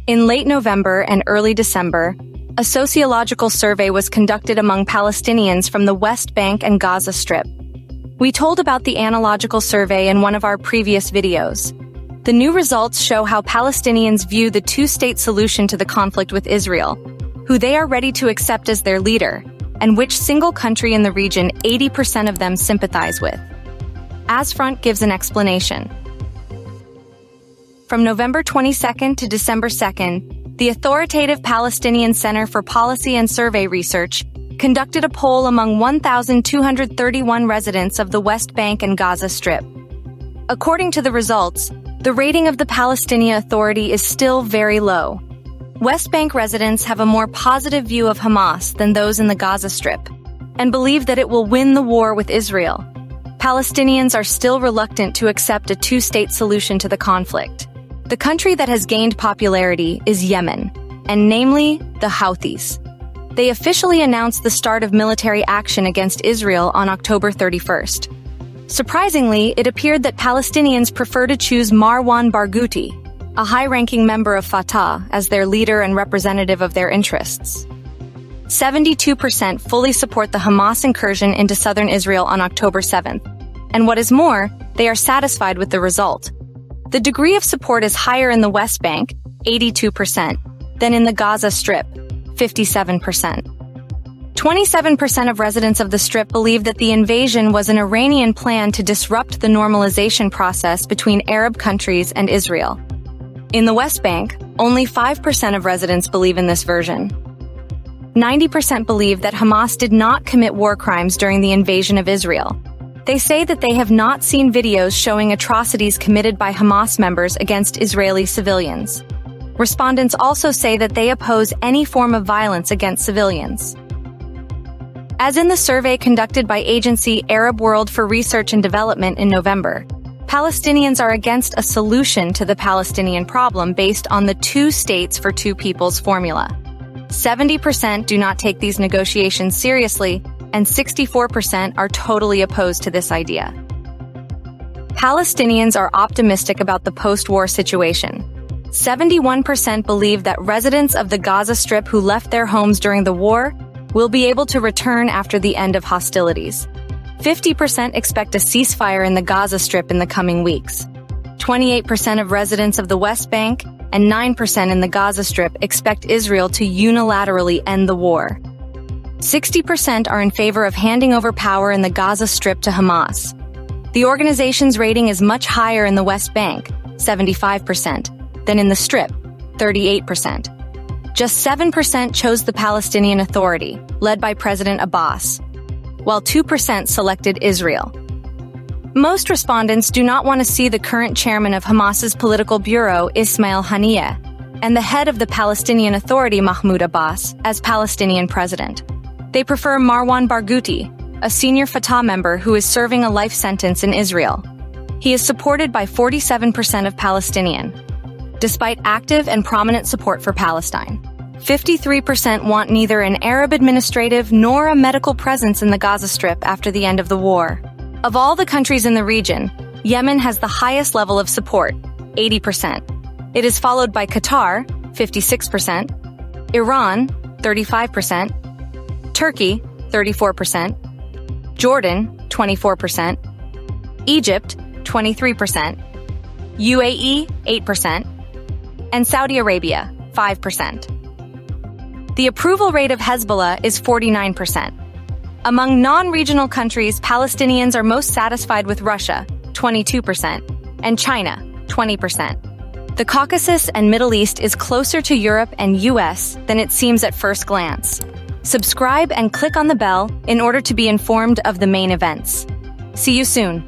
In late November and early December, a sociological survey was conducted among Palestinians from the West Bank and Gaza Strip. We told about the analogical survey in one of our previous videos. The new results show how Palestinians view the two-state solution to the conflict with Israel, who they are ready to accept as their leader, and which single country in the region 80% of them sympathize with. AZfront gives an explanation. From November 22nd to December 2nd, the authoritative Palestinian Center for Policy and Survey Research conducted a poll among 1,231 residents of the West Bank and Gaza Strip. According to the results, the rating of the Palestinian Authority is still very low. West Bank residents have a more positive view of Hamas than those in the Gaza Strip, and believe that it will win the war with Israel. Palestinians are still reluctant to accept a two-state solution to the conflict. The country that has gained popularity is Yemen, and namely, the Houthis. They officially announced the start of military action against Israel on October 31st. Surprisingly, it appeared that Palestinians prefer to choose Marwan Barghouti, a high-ranking member of Fatah, as their leader and representative of their interests. 72% fully support the Hamas incursion into southern Israel on October 7th, and what is more, they are satisfied with the result. The degree of support is higher in the West Bank, 82%, than in the Gaza Strip, 57%. 27% of residents of the Strip believe that the invasion was an Iranian plan to disrupt the normalization process between Arab countries and Israel. In the West Bank, only 5% of residents believe in this version. 90% believe that Hamas did not commit war crimes during the invasion of Israel. They say that they have not seen videos showing atrocities committed by Hamas members against Israeli civilians. Respondents also say that they oppose any form of violence against civilians. As in the survey conducted by agency Arab World for Research and Development in November, Palestinians are against a solution to the Palestinian problem based on the two states for two peoples formula. 70% do not take these negotiations seriously, and 64% are totally opposed to this idea. Palestinians are optimistic about the post-war situation. 71% believe that residents of the Gaza Strip who left their homes during the war will be able to return after the end of hostilities. 50% expect a ceasefire in the Gaza Strip in the coming weeks. 28% of residents of the West Bank and 9% in the Gaza Strip expect Israel to unilaterally end the war. 60% are in favor of handing over power in the Gaza Strip to Hamas. The organization's rating is much higher in the West Bank, 75%, than in the Strip, 38%. Just 7% chose the Palestinian Authority, led by President Abbas, while 2% selected Israel. Most respondents do not want to see the current chairman of Hamas's political bureau, Ismail Haniyeh, and the head of the Palestinian Authority, Mahmoud Abbas, as Palestinian president. They prefer Marwan Barghouti, a senior Fatah member who is serving a life sentence in Israel. He is supported by 47% of Palestinians, despite active and prominent support for Palestine. 53% want neither an Arab administrative nor a medical presence in the Gaza Strip after the end of the war. Of all the countries in the region, Yemen has the highest level of support, 80%. It is followed by Qatar, 56%, Iran, 35%, Turkey, 34%, Jordan, 24%, Egypt, 23%, UAE, 8%, and Saudi Arabia, 5%. The approval rate of Hezbollah is 49%. Among non-regional countries, Palestinians are most satisfied with Russia, 22%, and China, 20%. The Caucasus and Middle East is closer to Europe and US than it seems at first glance. Subscribe and click on the bell in order to be informed of the main events. See you soon.